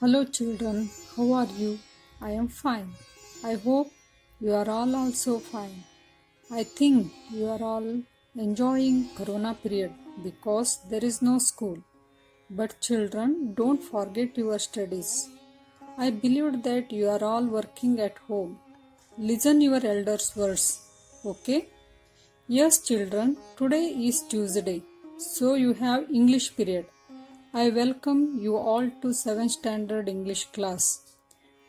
Hello children, how are you? I am fine. I hope you are all also fine. I think you are all enjoying Corona period because there is no school. But children, don't forget your studies. I believe that you are all working at home. Listen your elders' words, okay? Yes children, today is Tuesday, so you have English period. I welcome you all to 7th standard English class.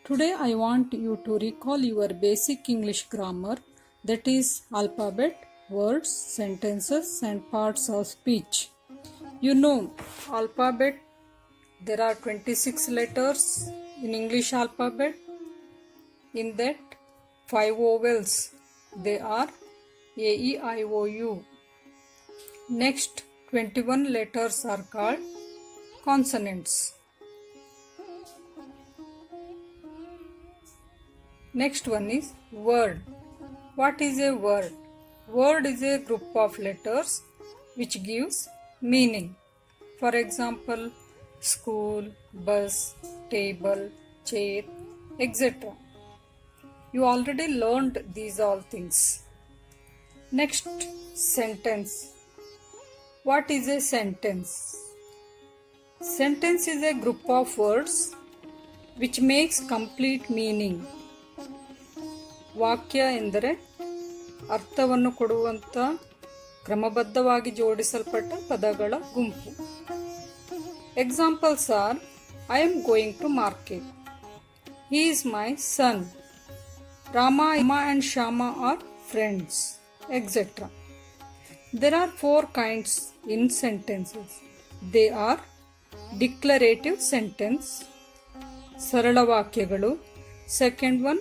Today I want you to recall your basic English grammar, that is alphabet, words, sentences and parts of speech. You know, alphabet, there are 26 letters in English alphabet. In that, 5 vowels, they are A, E, I, O, U. Next, 21 letters are called consonants. Next one is word. What is a word? Word is a group of letters which gives meaning. For example, school, bus, table, chair, etc. You already learned these all things. Next, sentence. What is a sentence? Sentence is a group of words which makes complete meaning. ವಾಕ್ಯ ಎಂದರೆ ಅರ್ಥವನ್ನು ಕೊಡುವಂಥ ಕ್ರಮಬದ್ಧವಾಗಿ ಜೋಡಿಸಲ್ಪಟ್ಟ ಪದಗಳ ಗುಂಪು. Examples are I am going to market, he is my son, Rama and Shama are friends, etc. There are 4 kinds in sentences. They are declarative sentence, ಸರಳ ವಾಕ್ಯಗಳು. ಸೆಕೆಂಡ್ ಒನ್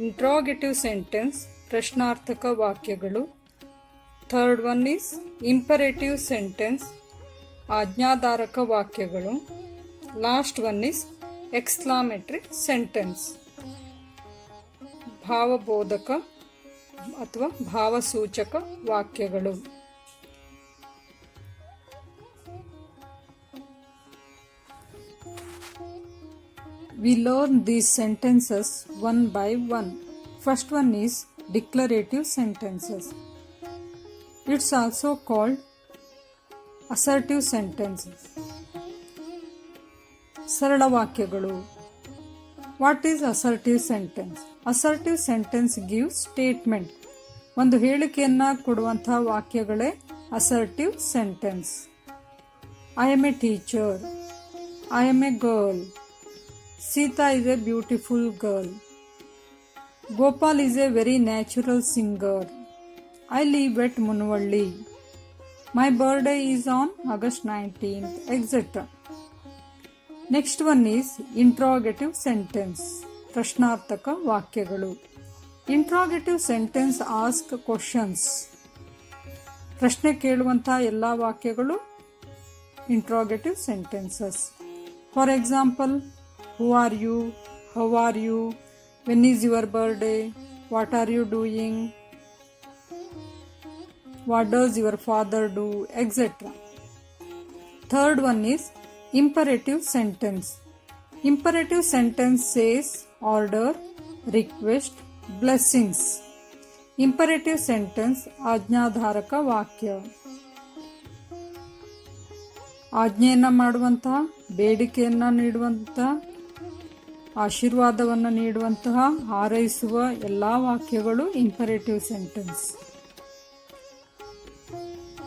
ಇಂಟ್ರಾಗೇಟಿವ್ ಸೆಂಟೆನ್ಸ್, ಪ್ರಶ್ನಾರ್ಥಕ ವಾಕ್ಯಗಳು. Third one is imperative sentence, ಆಜ್ಞಾಧಾರಕ ವಾಕ್ಯಗಳು. Last one is exclamatory sentence, ಭಾವಬೋಧಕ ಅಥವಾ ಭಾವಸೂಚಕ ವಾಕ್ಯಗಳು. We learn these sentences one by one. First one is declarative sentences. It's also called assertive sentences. ಸರಳ ವಾಕ್ಯಗಳು. What is assertive sentence? Assertive sentence gives statement. ಒಂದು ಹೇಳಿಕೆಯನ್ನು ಕೊಡುವಂತಹ ವಾಕ್ಯಗಳೇ assertive sentence. I am a teacher. I am a girl. Sita is a beautiful girl. Gopal is a very natural singer. I live at Munvalli. My birthday is on August 19th, etc. Next one is interrogative sentence, ಪ್ರಶ್ನಾರ್ಥಕ ವಾಕ್ಯಗಳು. Interrogative sentence ask questions. ಪ್ರಶ್ನೆ ಕೇಳುವಂತಹ ಎಲ್ಲ ವಾಕ್ಯಗಳು interrogative sentences. For example, who are you? How are you? When is your birthday? What are you doing? What does your father do? Etc. Third one is imperative sentence. Imperative sentence says order, request, blessings. Imperative sentence ಆಜ್ಞಾಧಾರಕ ವಾಕ್ಯ. ಆಜ್ಞೆಯನ್ನು ಮಾಡುವಂತಹ, ಬೇಡಿಕೆಯನ್ನು ನೀಡುವಂತಹ, ಆಶೀರ್ವಾದವನ್ನು ನೀಡುವಂತಹ, ಹಾರೈಸುವ ಎಲ್ಲ ವಾಕ್ಯಗಳು imperative sentence.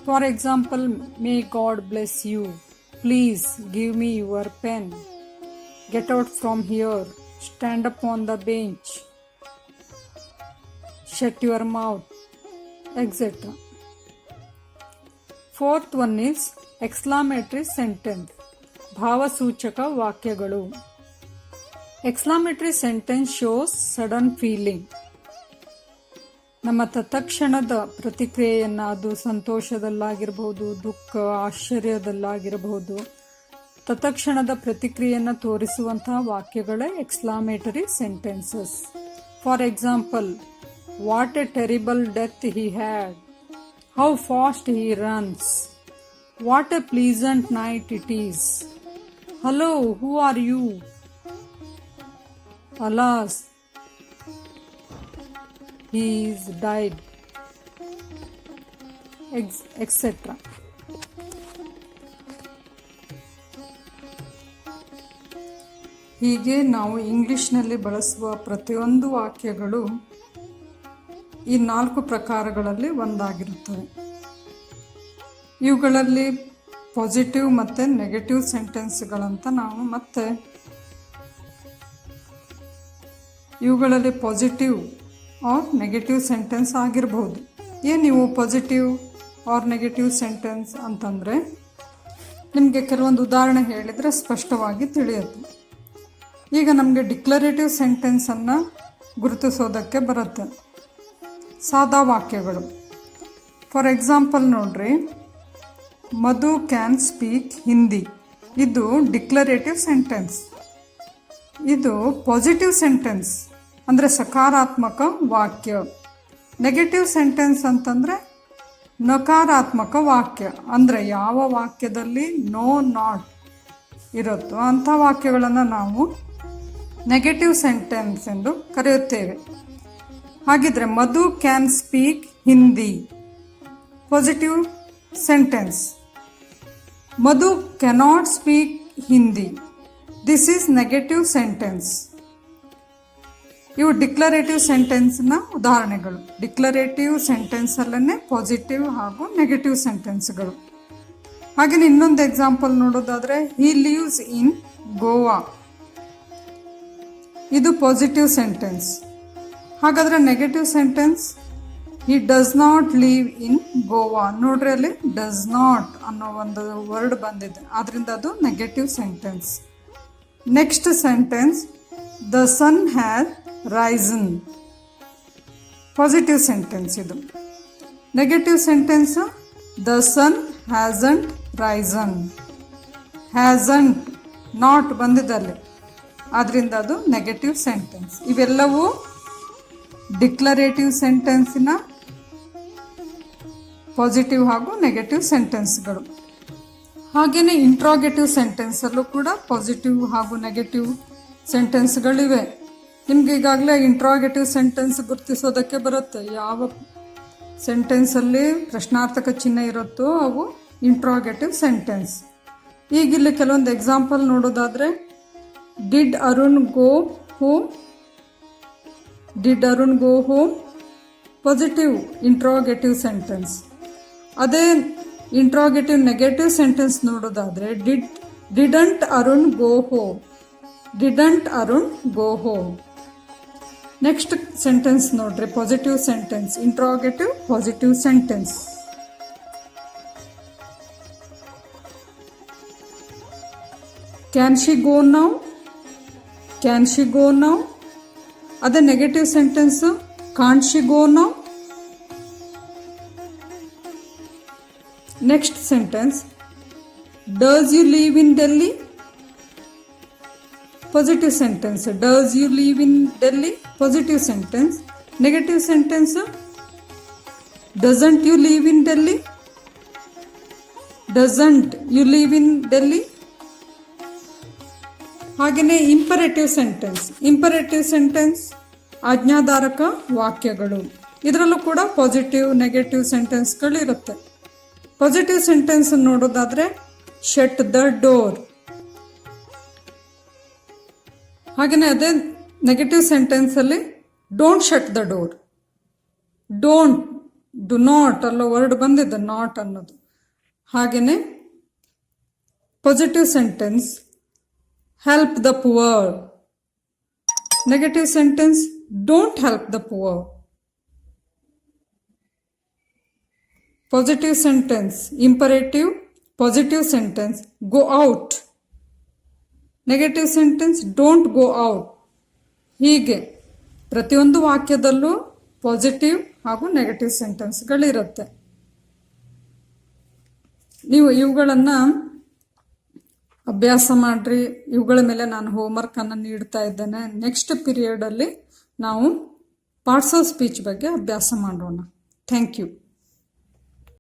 For example, may God bless you, please give me your pen, get out from here, stand up on the bench, shut your mouth, etcetera. Fourth one is exclamatory sentence, ಭಾವಸೂಚಕ ವಾಕ್ಯಗಳು. Exclamatory sentence shows sudden feeling. ನಮ್ಮ ತತ್ಕ್ಷಣದ ಪ್ರತಿಕ್ರಿಯೆಯನ್ನು, ಅದು ಸಂತೋಷದಲ್ಲಾಗಿರಬಹುದು, ದುಃಖ, ಆಶ್ಚರ್ಯದಲ್ಲಾಗಿರಬಹುದು, ತತ್ಕ್ಷಣದ ಪ್ರತಿಕ್ರಿಯೆಯನ್ನು ತೋರಿಸುವಂತಹ ವಾಕ್ಯಗಳೇ exclamatory sentences. For example, what a terrible death he had, how fast he runs, what a pleasant night it is, hello who are you, alas, he is died, etc. ಹೀಗೆ ನಾವು ಇಂಗ್ಲಿಷ್ನಲ್ಲಿ ಬಳಸುವ ಪ್ರತಿಯೊಂದು ವಾಕ್ಯಗಳು ಈ 4 ಪ್ರಕಾರಗಳಲ್ಲಿ ಒಂದಾಗಿರುತ್ತವೆ. ಇವುಗಳಲ್ಲಿ ಪಾಸಿಟಿವ್ ಮತ್ತು ನೆಗೆಟಿವ್ ಸೆಂಟೆನ್ಸ್ಗಳಂತ ನಾವು ಮತ್ತೆ ಇವುಗಳಲ್ಲಿ ಪಾಸಿಟಿವ್ ಆರ್ ನೆಗೆಟಿವ್ ಸೆಂಟೆನ್ಸ್ ಆಗಿರಬಹುದು. ನೀವು ಪಾಸಿಟಿವ್ ಆರ್ ನೆಗೆಟಿವ್ ಸೆಂಟೆನ್ಸ್ ಅಂತಂದರೆ ನಿಮಗೆ ಕೆಲವೊಂದು ಉದಾಹರಣೆ ಹೇಳಿದರೆ ಸ್ಪಷ್ಟವಾಗಿ ತಿಳಿಯುತ್ತೆ. ಈಗ ನಮಗೆ ಡಿಕ್ಲರೇಟಿವ್ ಸೆಂಟೆನ್ಸನ್ನು ಗುರುತಿಸೋದಕ್ಕೆ ಬರುತ್ತೆ. ಸಾದಾ ವಾಕ್ಯಗಳು. ಫಾರ್ ಎಕ್ಸಾಂಪಲ್ ನೋಡ್ರಿ, ಮಧು ಕ್ಯಾನ್ ಸ್ಪೀಕ್ ಹಿಂದಿ. ಇದು ಡಿಕ್ಲರೇಟಿವ್ ಸೆಂಟೆನ್ಸ್. ಇದು ಪಾಸಿಟಿವ್ ಸೆಂಟೆನ್ಸ್ ಅಂದರೆ ಸಕಾರಾತ್ಮಕ ವಾಕ್ಯ. ನೆಗೆಟಿವ್ ಸೆಂಟೆನ್ಸ್ ಅಂತಂದರೆ ನಕಾರಾತ್ಮಕ ವಾಕ್ಯ. ಅಂದರೆ ಯಾವ ವಾಕ್ಯದಲ್ಲಿ ನೋ ನಾಟ್ ಇರುತ್ತೋ ಅಂಥ ವಾಕ್ಯಗಳನ್ನು ನಾವು ನೆಗೆಟಿವ್ ಸೆಂಟೆನ್ಸ್ ಎಂದು ಕರೆಯುತ್ತೇವೆ. ಹಾಗಿದ್ರೆ Madhu can speak Hindi, positive sentence. Madhu cannot speak Hindi, this is negative sentence. ಇವು ಡಿಕ್ಲರೇಟಿವ್ ಸೆಂಟೆನ್ಸ್ನ ಉದಾಹರಣೆಗಳು. ಡಿಕ್ಲರೇಟಿವ್ ಸೆಂಟೆನ್ಸಲ್ಲೇ ಪಾಸಿಟಿವ್ ಹಾಗೂ ನೆಗೆಟಿವ್ ಸೆಂಟೆನ್ಸ್ಗಳು. ಹಾಗೆಯೇ ಇನ್ನೊಂದು ಎಕ್ಸಾಂಪಲ್ ನೋಡೋದಾದರೆ, ಹಿ ಲೀವ್ಸ್ ಇನ್ ಗೋವಾ. ಇದು ಪಾಸಿಟಿವ್ ಸೆಂಟೆನ್ಸ್. ಹಾಗಾದರೆ negative sentence, he does not live in Goa. ನೋಡ್ರಿ, ಅಲ್ಲಿ ಡಸ್ ನಾಟ್ ಅನ್ನೋ ಒಂದು ವರ್ಡ್ ಬಂದಿದೆ, ಆದ್ದರಿಂದ ಅದು negative sentence. Next sentence, the sun has risen. Positive sentence ಇದು. Negative sentence, the sun hasn't risen. Hasn't not ಬಂದಿದೆ ಅಲ್ಲಿ, ಆದ್ದರಿಂದ ಅದು ನೆಗೆಟಿವ್ ಸೆಂಟೆನ್ಸ್. ಇವೆಲ್ಲವೂ ಡಿಕ್ಲರೇಟಿವ್ ಸೆಂಟೆನ್ಸಿನ ಪಾಸಿಟಿವ್ ಹಾಗೂ ನೆಗೆಟಿವ್ ಸೆಂಟೆನ್ಸ್ಗಳು. ಹಾಗೆಯೇ ಇಂಟ್ರಾಗೇಟಿವ್ ಸೆಂಟೆನ್ಸಲ್ಲೂ ಕೂಡ ಪಾಸಿಟಿವ್ ಹಾಗೂ ನೆಗೆಟಿವ್ ಸೆಂಟೆನ್ಸ್ಗಳಿವೆ. ನಿಮ್ಗೆ ಈಗಾಗಲೇ ಇಂಟ್ರಾಗೇಟಿವ್ ಸೆಂಟೆನ್ಸ್ ಗುರುತಿಸೋದಕ್ಕೆ ಬರುತ್ತೆ. ಯಾವ ಸೆಂಟೆನ್ಸಲ್ಲಿ ಪ್ರಶ್ನಾರ್ಥಕ ಚಿಹ್ನೆ ಇರುತ್ತೋ ಅವು ಇಂಟ್ರಾಗೇಟಿವ್ ಸೆಂಟೆನ್ಸ್. ಈಗಿಲ್ಲಿ ಕೆಲವೊಂದು ಎಕ್ಸಾಂಪಲ್ ನೋಡೋದಾದರೆ, did Arun go home. Did Arun go home positive interrogative sentence. ಅದೇ ಇಂಟ್ರಾಗೇಟಿವ್ ನೆಗೆಟಿವ್ ಸೆಂಟೆನ್ಸ್ ನೋಡೋದಾದರೆ, didn't Arun go home. Didn't Arun go home. Next sentence ನೋಡ್ರಿ, positive sentence, interrogative positive sentence. Can she go now. Can she go now. ಅದೇ negative sentence, can't she go now. Next sentence, does you live in Delhi. Positive sentence, does you live in Delhi, positive sentence. Negative sentence, doesn't you live in Delhi. Doesn't you live in Delhi. ಹಾಗೆಯೇ imperative sentence. Imperative sentence ಆಜ್ಞಾಧಾರಕ ವಾಕ್ಯಗಳು. ಇದರಲ್ಲೂ ಕೂಡ positive negative ಸೆಂಟೆನ್ಸ್ಗಳಿರುತ್ತೆ. Positive sentence ನೋಡೋದಾದರೆ, shut the door. ಹಾಗೆಯೇ ಅದೇ negative ಸೆಂಟೆನ್ಸಲ್ಲಿ don't shut the door. Don't, do not ಅಲ್ಲೋ ವರ್ಡ್ ಬಂದಿದೆ, ನಾಟ್ ಅನ್ನೋದು. ಹಾಗೆಯೇ positive sentence, help the poor. Negative sentence, don't help the poor. Positive sentence, imperative, positive sentence, go out. Negative sentence, don't go out. ಹೀಗೆ ಪ್ರತಿಯೊಂದು ವಾಕ್ಯದಲ್ಲೂ positive ಹಾಗೂ negative ಸೆಂಟೆನ್ಸ್ಗಳಿರುತ್ತೆ. ನೀವು ಇವುಗಳನ್ನು ಅಭ್ಯಾಸ ಮಾಡಿರಿ. ಇವುಗಳ ಮೇಲೆ ನಾನು ಹೋಮ್ವರ್ಕನ್ನು ನೀಡ್ತಾ ಇದ್ದೇನೆ. ನೆಕ್ಸ್ಟ್ ಪೀರಿಯಡಲ್ಲಿ ನಾವು ಪಾರ್ಟ್ಸ್ ಆಫ್ ಸ್ಪೀಚ್ ಬಗ್ಗೆ ಅಭ್ಯಾಸ ಮಾಡೋಣ. Thank you.